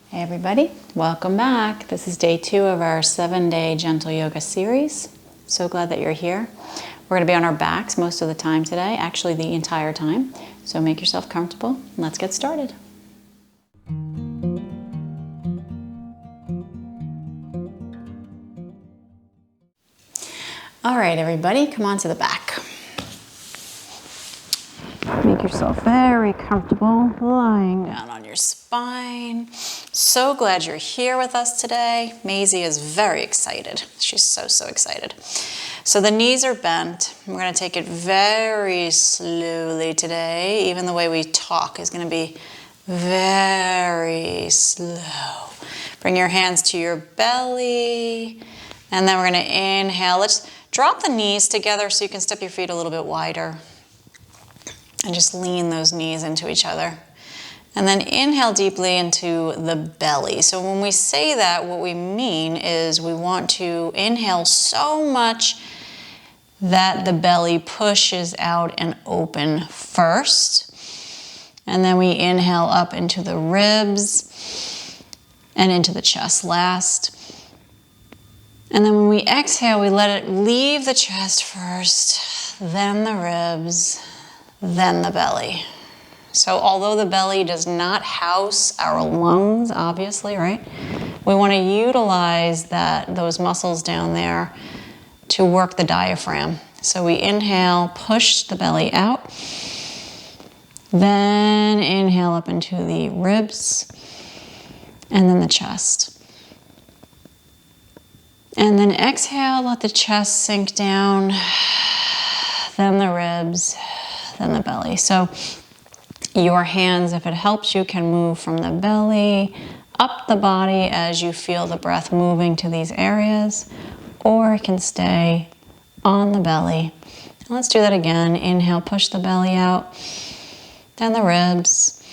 Hey everybody, welcome back. This is day 2 of our 7-day gentle yoga series. So glad that you're here. We're going to be on our backs most of the time today, actually the entire time. So make yourself comfortable and let's get started. All right, everybody, come on to the back. Make yourself very comfortable lying down on your spine. So glad you're here with us today. Maisie is very excited. She's so excited. So the knees are bent. We're going to take it very slowly today. Even the way we talk is going to be very slow. Bring your hands to your belly. And then we're going to inhale. Let's drop the knees together so you can step your feet a little bit wider. And just lean those knees into each other. And then inhale deeply into the belly. So when we say that, what we mean is we want to inhale so much that the belly pushes out and open first. And then we inhale up into the ribs and into the chest last. And then when we exhale, we let it leave the chest first, then the ribs, then the belly. So although the belly does not house our lungs, obviously, right? We want to utilize those muscles down there to work the diaphragm. So we inhale, push the belly out. Then inhale up into the ribs and then the chest. And then exhale, let the chest sink down, then the ribs, then the belly. So your hands, if it helps you, can move from the belly up the body as you feel the breath moving to these areas, or it can stay on the belly. Let's do that again. Inhale, push the belly out, then the ribs,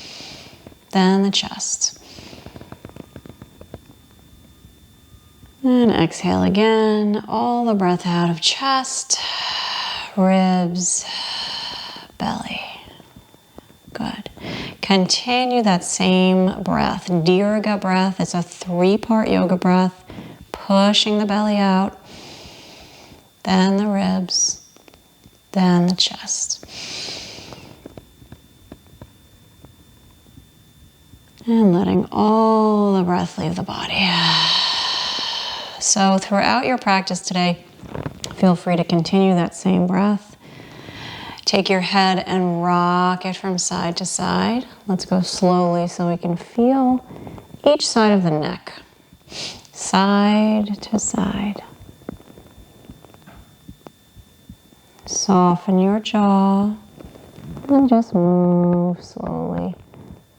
then the chest. And exhale again, all the breath out of chest, ribs, belly. Good. Continue that same breath. Dirgha breath. It's a 3-part yoga breath. Pushing the belly out, then the ribs, then the chest. And letting all the breath leave the body. So throughout your practice today, feel free to continue that same breath. Take your head and rock it from side to side. Let's go slowly so we can feel each side of the neck. Side to side. Soften your jaw and just move slowly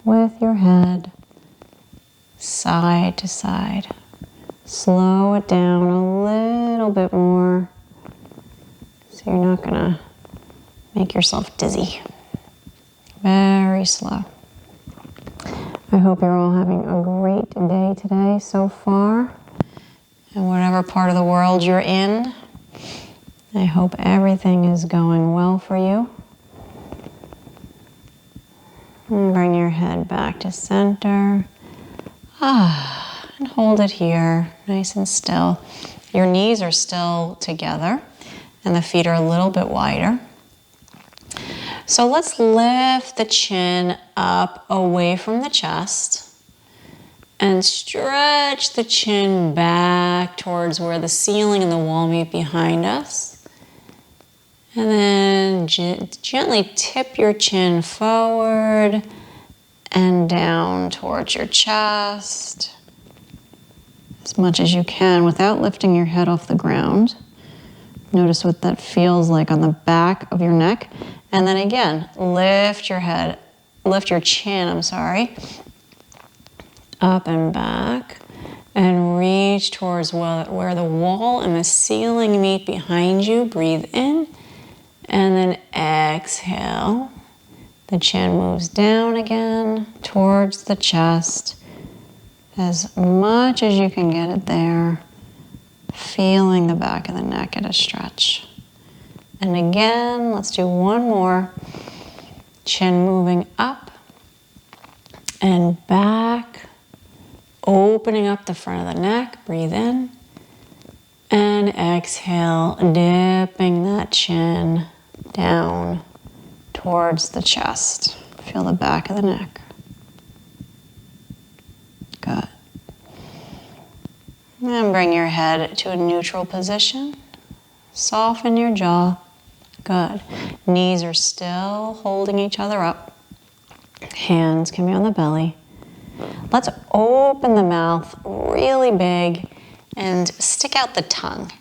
with your head side to side. Slow it down a little bit more so you're not going to make yourself dizzy. Very slow. I hope you're all having a great day today so far. And whatever part of the world you're in, I hope everything is going well for you. And bring your head back to center. And hold it here, nice and still. Your knees are still together and the feet are a little bit wider. So let's lift the chin up away from the chest and stretch the chin back towards where the ceiling and the wall meet behind us. And then gently tip your chin forward and down towards your chest as much as you can without lifting your head off the ground. Notice what that feels like on the back of your neck. And then again, lift your chin, up and back, and reach towards where the wall and the ceiling meet behind you. Breathe in, and then exhale. The chin moves down again towards the chest, as much as you can get it there, feeling the back of the neck at a stretch. And again, let's do one more. Chin moving up and back opening up the front of the neck. Breathe in. And exhale, dipping that chin down towards the chest. Feel the back of the neck. Good. And bring your head to a neutral position. Soften your jaw. Good. Knees are still holding each other up. Hands can be on the belly. Let's open the mouth really big and stick out the tongue.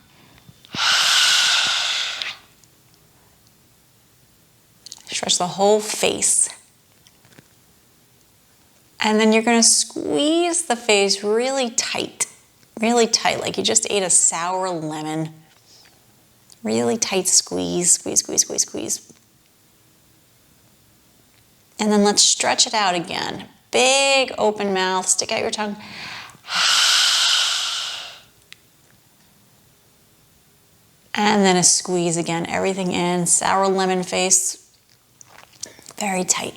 Stretch the whole face. And then you're going to squeeze the face really tight, like you just ate a sour lemon. Really tight squeeze, squeeze, squeeze, squeeze, squeeze. And then let's stretch it out again. Big open mouth, stick out your tongue. And then a squeeze again, everything in, sour lemon face, very tight.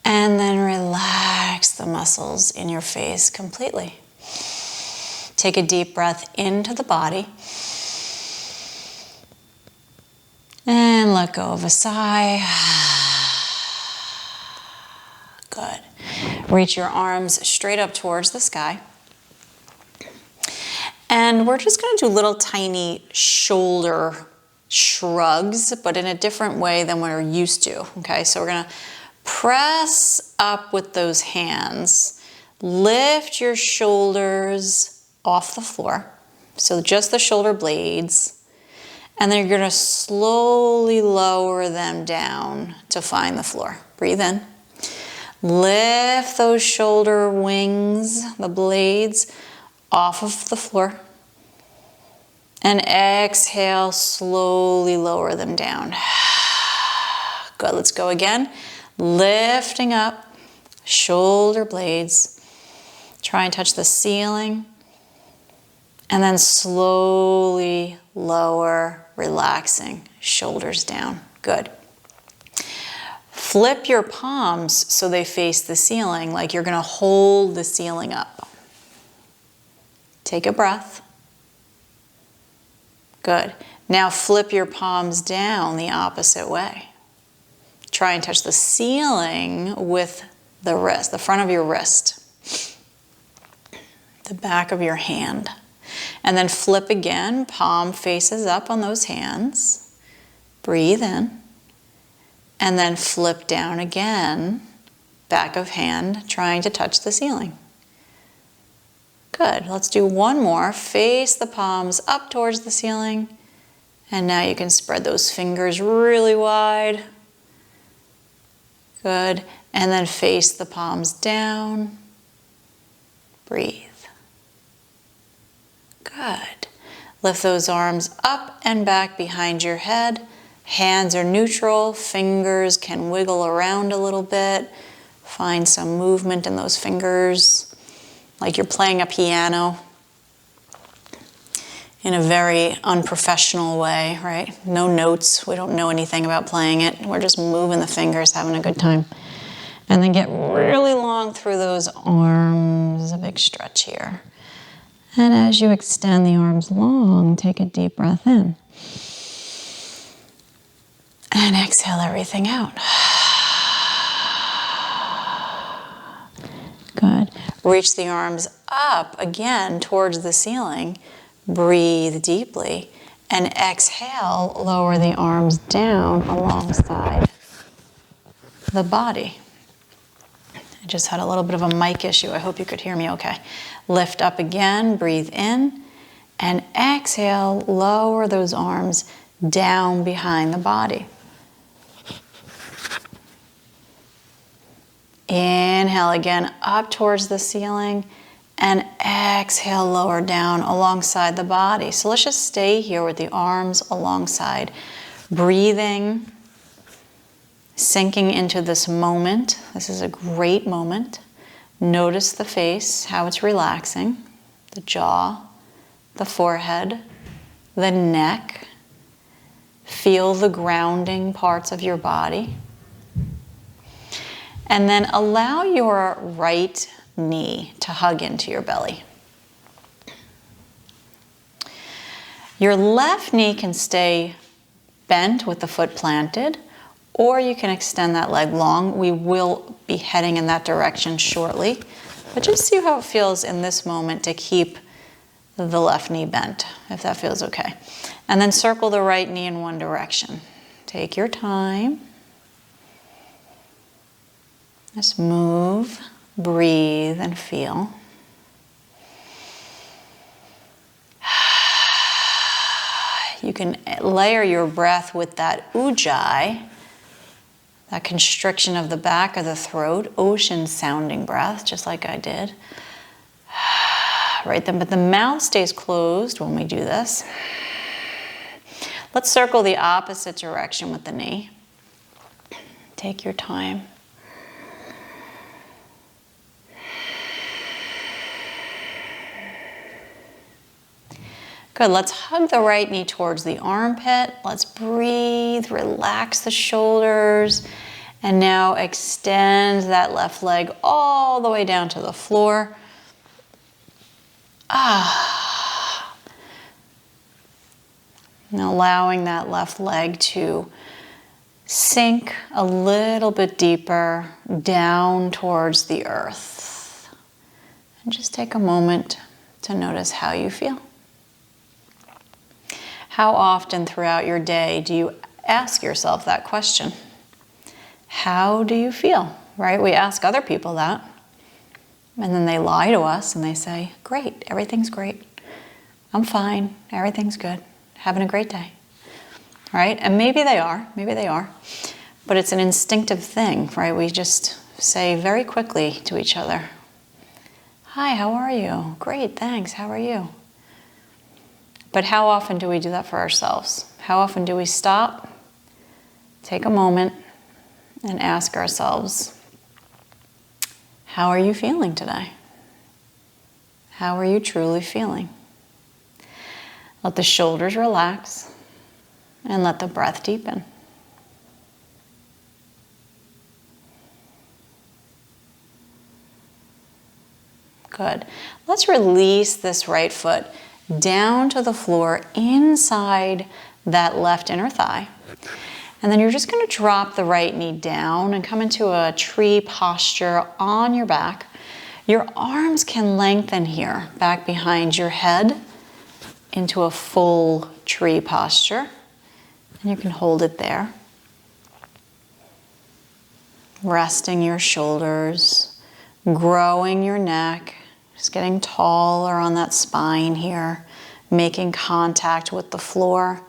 And then relax the muscles in your face completely. Take a deep breath into the body. And let go of a sigh. Good. Reach your arms straight up towards the sky. And we're just going to do little tiny shoulder shrugs, but in a different way than we're used to. Okay, so we're going to press up with those hands. Lift your shoulders off the floor. So just the shoulder blades. And then you're going to slowly lower them down to find the floor. Breathe in. Lift those shoulder wings, the blades, off of the floor. And exhale, slowly lower them down. Good, let's go again. Lifting up, shoulder blades. Try and touch the ceiling. And then slowly lower, relaxing, shoulders down. Good. Flip your palms so they face the ceiling, like you're going to hold the ceiling up. Take a breath. Good. Now flip your palms down the opposite way. Try and touch the ceiling with the wrist, the front of your wrist, the back of your hand. And then flip again, palm faces up on those hands. Breathe in. And then flip down again, back of hand, trying to touch the ceiling. Good. Let's do one more. Face the palms up towards the ceiling. And now you can spread those fingers really wide. Good. And then face the palms down. Breathe. Good. Lift those arms up and back behind your head. Hands are neutral. Fingers can wiggle around a little bit. Find some movement in those fingers, like you're playing a piano in a very unprofessional way, right? No notes. We don't know anything about playing it. We're just moving the fingers, having a good time. And then get really long through those arms. A big stretch here. And as you extend the arms long, take a deep breath in. And exhale everything out. Good. Reach the arms up again towards the ceiling. Breathe deeply. And exhale, lower the arms down alongside the body. I just had a little bit of a mic issue. I hope you could hear me okay. Lift up again, breathe in, and exhale, lower those arms down behind the body. Inhale again, up towards the ceiling, and exhale, lower down alongside the body. So let's just stay here with the arms alongside, breathing, sinking into this moment. This is a great moment. Notice the face, how it's relaxing, the jaw, the forehead, the neck. Feel the grounding parts of your body. And then allow your right knee to hug into your belly. Your left knee can stay bent with the foot planted, or you can extend that leg long. We will be heading in that direction shortly, but just see how it feels in this moment to keep the left knee bent, if that feels okay. And then circle the right knee in one direction. Take your time. Just move, breathe, and feel. You can layer your breath with that ujjayi, that constriction of the back of the throat, ocean sounding breath, just like I did. Right then, but the mouth stays closed when we do this. Let's circle the opposite direction with the knee. Take your time. Good, let's hug the right knee towards the armpit. Let's breathe, relax the shoulders, and now extend that left leg all the way down to the floor. And allowing that left leg to sink a little bit deeper down towards the earth. And just take a moment to notice how you feel. How often throughout your day do you ask yourself that question? How do you feel? Right? We ask other people that, and then they lie to us and they say, great, everything's great. I'm fine, everything's good, having a great day. Right? And maybe they are, but it's an instinctive thing, right? We just say very quickly to each other, hi, how are you? Great, thanks, how are you? But how often do we do that for ourselves? How often do we stop, take a moment, and ask ourselves, how are you feeling today? How are you truly feeling? Let the shoulders relax and let the breath deepen. Good. Let's release this right foot down to the floor inside that left inner thigh. And then you're just going to drop the right knee down and come into a tree posture on your back. Your arms can lengthen here, back behind your head into a full tree posture. And you can hold it there. Resting your shoulders, growing your neck, just getting taller on that spine here, making contact with the floor,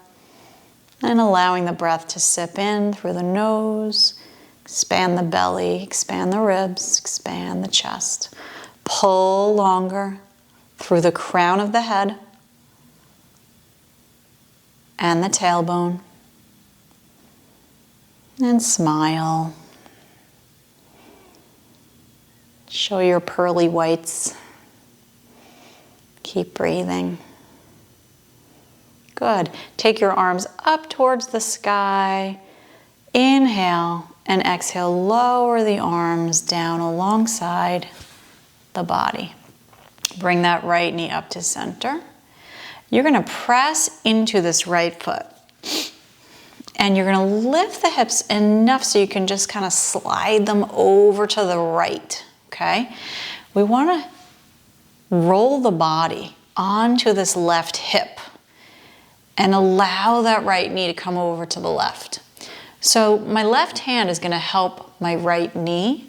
and allowing the breath to sip in through the nose, expand the belly, expand the ribs, expand the chest. Pull longer through the crown of the head and the tailbone, and smile. Show your pearly whites. Keep breathing. Good. Take your arms up towards the sky. Inhale and exhale. Lower the arms down alongside the body. Bring that right knee up to center. You're going to press into this right foot. And you're going to lift the hips enough so you can just kind of slide them over to the right. Okay? We want to roll the body onto this left hip and allow that right knee to come over to the left. So my left hand is going to help my right knee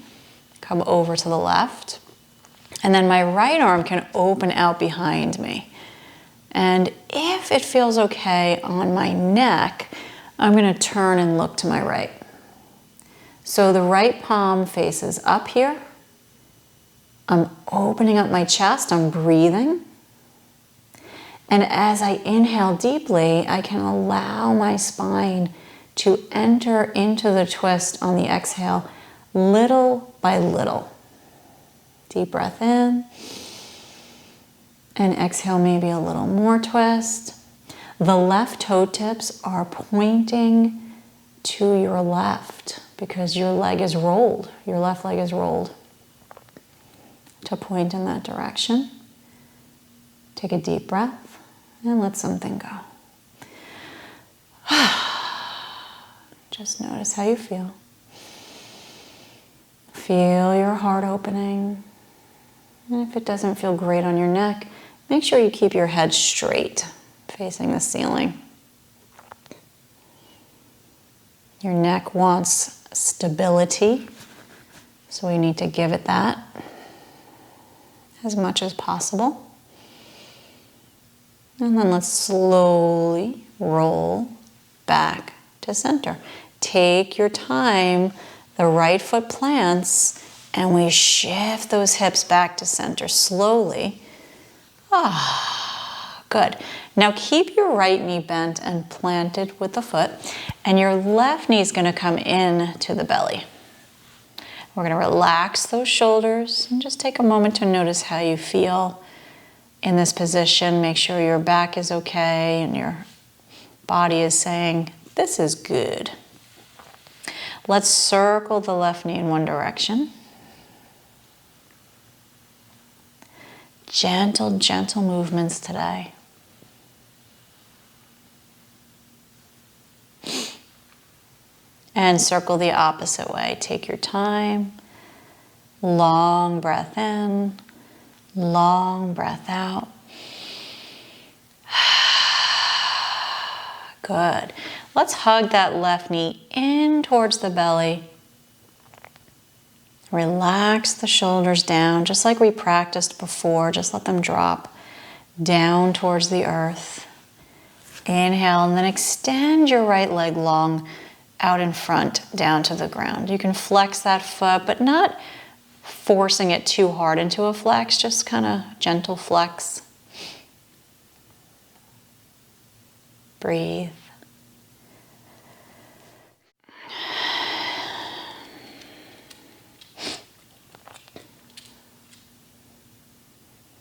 come over to the left. And then my right arm can open out behind me. And if it feels okay on my neck, I'm going to turn and look to my right. So the right palm faces up here. I'm opening up my chest, I'm breathing. And as I inhale deeply, I can allow my spine to enter into the twist on the exhale, little by little. Deep breath in. And exhale, maybe a little more twist. The left toe tips are pointing to your left because your leg is rolled. Your left leg is rolled. To point in that direction. Take a deep breath and let something go. Just notice how you feel. Feel your heart opening. And if it doesn't feel great on your neck, make sure you keep your head straight, facing the ceiling. Your neck wants stability, so we need to give it that as much as possible. And then let's slowly roll back to center. Take your time, the right foot plants, and we shift those hips back to center slowly. Good. Now keep your right knee bent and planted with the foot, and your left knee is going to come in to the belly. We're going to relax those shoulders and just take a moment to notice how you feel in this position. Make sure your back is okay and your body is saying, this is good. Let's circle the left knee in one direction. Gentle, gentle movements today. And circle the opposite way. Take your time. Long breath in. Long breath out. Good. Let's hug that left knee in towards the belly. Relax the shoulders down, just like we practiced before. Just let them drop down towards the earth. Inhale, and then extend your right leg long out in front, down to the ground. You can flex that foot, but not forcing it too hard into a flex, just kind of gentle flex. Breathe.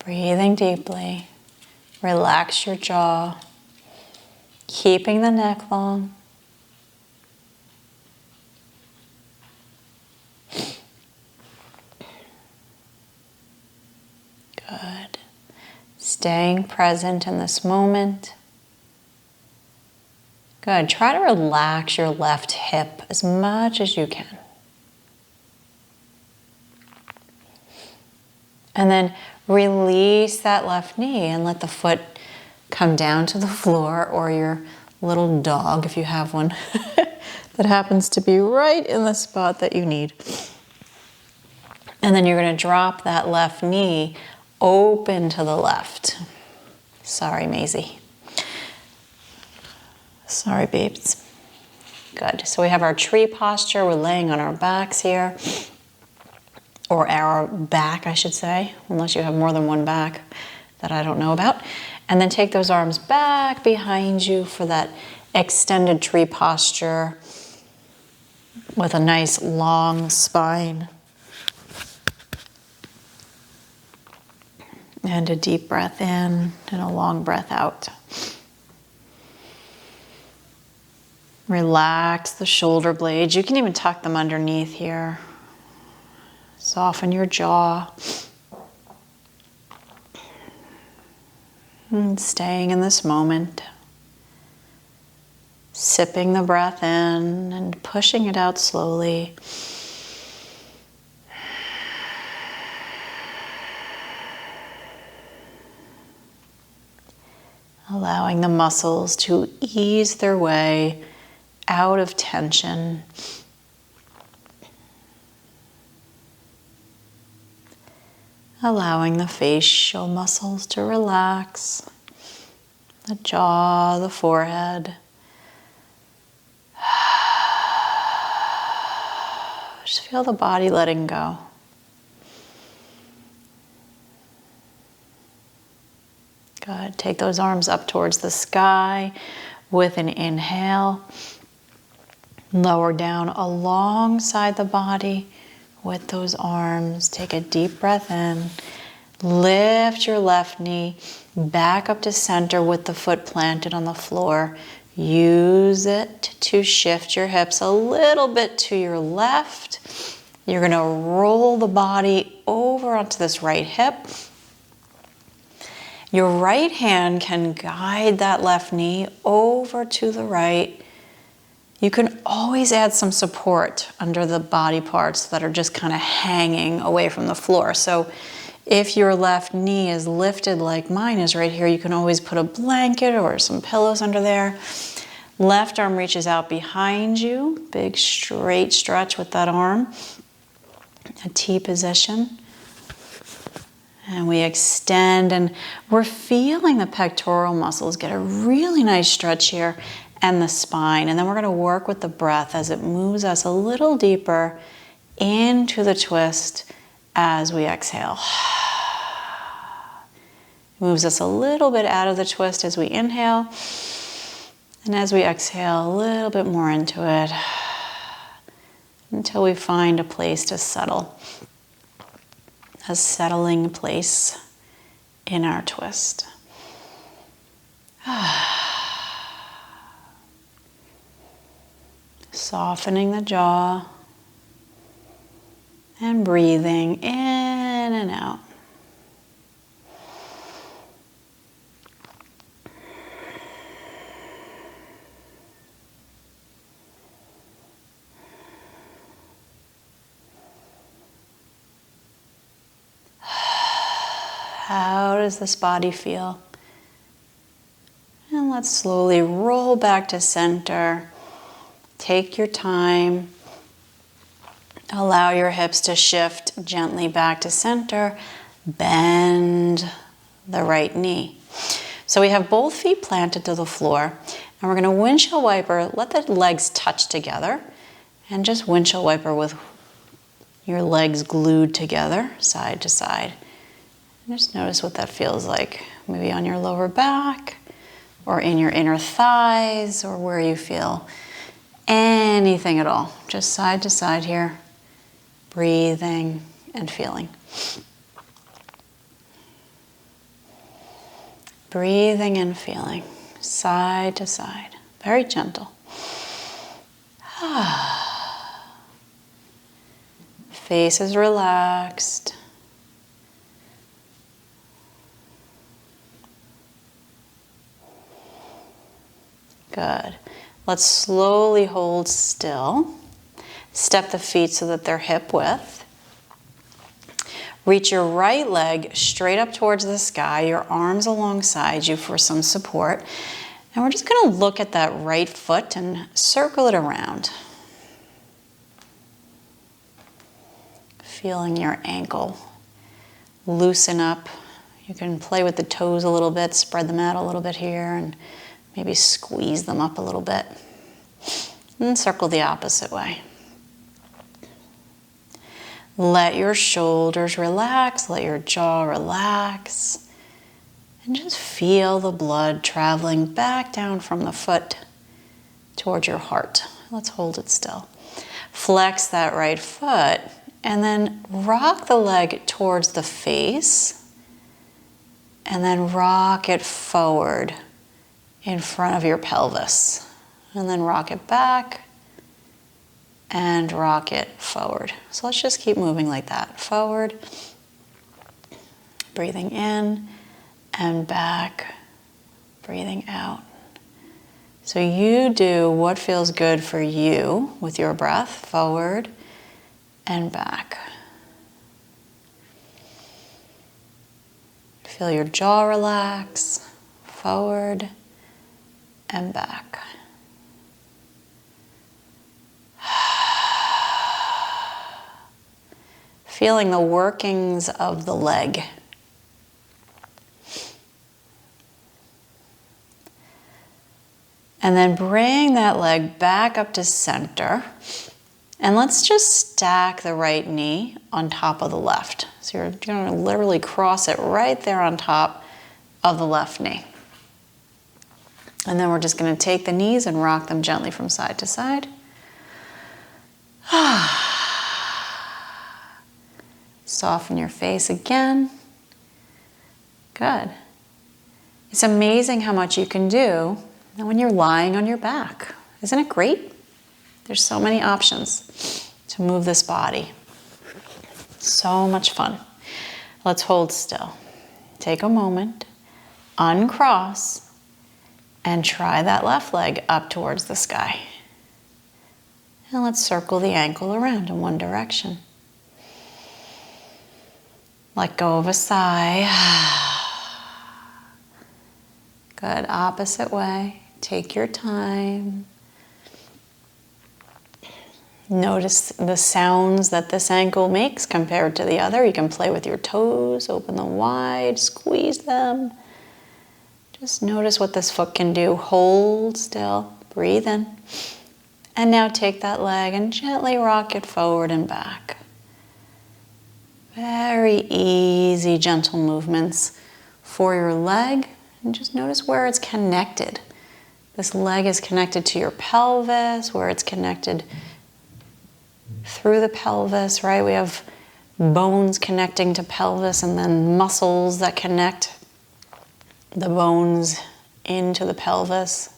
Breathing deeply. Relax your jaw, keeping the neck long. Good. Staying present in this moment. Good. Try to relax your left hip as much as you can. And then release that left knee and let the foot come down to the floor, or your little dog, if you have one, that happens to be right in the spot that you need. And then you're going to drop that left knee open to the left. Sorry, Maisie. Sorry, babes. Good. So we have our tree posture. We're laying on our backs here. Or our back, I should say, unless you have more than one back that I don't know about. And then take those arms back behind you for that extended tree posture with a nice long spine. And a deep breath in and a long breath out. Relax the shoulder blades. You can even tuck them underneath here. Soften your jaw. And staying in this moment. Sipping the breath in and pushing it out slowly. Allowing the muscles to ease their way out of tension. Allowing the facial muscles to relax, the jaw, the forehead. Just feel the body letting go. Good. Take those arms up towards the sky with an inhale. Lower down alongside the body with those arms. Take a deep breath in. Lift your left knee back up to center with the foot planted on the floor. Use it to shift your hips a little bit to your left. You're going to roll the body over onto this right hip. Your right hand can guide that left knee over to the right. You can always add some support under the body parts that are just kind of hanging away from the floor. So if your left knee is lifted like mine is right here, you can always put a blanket or some pillows under there. Left arm reaches out behind you. Big straight stretch with that arm. A T position. And we extend, and we're feeling the pectoral muscles get a really nice stretch here, and the spine. And then we're going to work with the breath as it moves us a little deeper into the twist as we exhale. Moves us a little bit out of the twist as we inhale, and as we exhale, a little bit more into it until we find a place to settle. A settling place in our twist. Softening the jaw and breathing in and out. How does this body feel? And let's slowly roll back to center. Take your time. Allow your hips to shift gently back to center. Bend the right knee. So we have both feet planted to the floor, and we're going to windshield wiper. Let the legs touch together, and just windshield wiper with your legs glued together, side to side. Just notice what that feels like, maybe on your lower back or in your inner thighs or where you feel anything at all. Just side to side here, breathing and feeling. Breathing and feeling, side to side, very gentle. Face is relaxed. Good. Let's slowly hold still. Step the feet so that they're hip width. Reach your right leg straight up towards the sky, your arms alongside you for some support. And we're just going to look at that right foot and circle it around. Feeling your ankle loosen up. You can play with the toes a little bit, spread them out a little bit here, and maybe squeeze them up a little bit. And circle the opposite way. Let your shoulders relax, let your jaw relax, and just feel the blood traveling back down from the foot towards your heart. Let's hold it still. Flex that right foot, and then rock the leg towards the face, and then rock it forward in front of your pelvis, and then rock it back and rock it forward. So let's just keep moving like that. Forward, breathing in and back, breathing out. So you do what feels good for you with your breath, forward and back. Feel your jaw relax, forward and back. Feeling the workings of the leg. And then bring that leg back up to center. And let's just stack the right knee on top of the left. So you're going to literally cross it right there on top of the left knee. And then we're just going to take the knees and rock them gently from side to side. Soften your face again. Good. It's amazing how much you can do And when you're lying on your back, isn't it great? There's so many options to move this body. So much fun. Let's hold still. Take a moment, uncross, and try that left leg up towards the sky. And let's circle the ankle around in one direction. Let go of a sigh. Good, opposite way. Take your time. Notice the sounds that this ankle makes compared to the other. You can play with your toes, open them wide, squeeze them. Just notice what this foot can do. Hold still, breathe in. And now take that leg and gently rock it forward and back. Very easy, gentle movements for your leg. And just notice where it's connected. This leg is connected to your pelvis, where it's connected through the pelvis, right? We have bones connecting to pelvis and then muscles that connect the bones into the pelvis.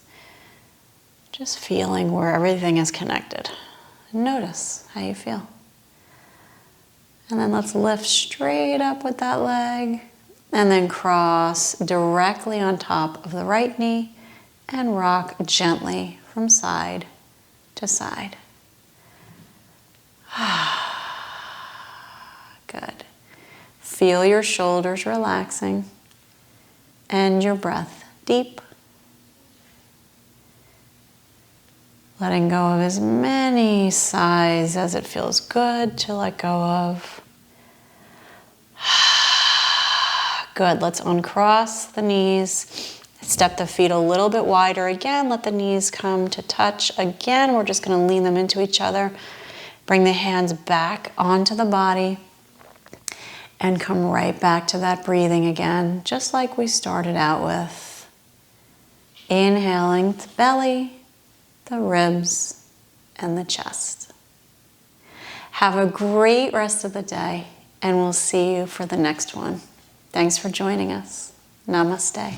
Just feeling where everything is connected. Notice how you feel. And then let's lift straight up with that leg and then cross directly on top of the right knee and rock gently from side to side. Good. Feel your shoulders relaxing and your breath deep. Letting go of as many sighs as it feels good to let go of. Good, let's uncross the knees. Step the feet a little bit wider again. Let the knees come to touch. Again, we're just going to lean them into each other. Bring the hands back onto the body. And come right back to that breathing again, just like we started out with. Inhaling the belly, the ribs, and the chest. Have a great rest of the day, and we'll see you for the next one. Thanks for joining us. Namaste.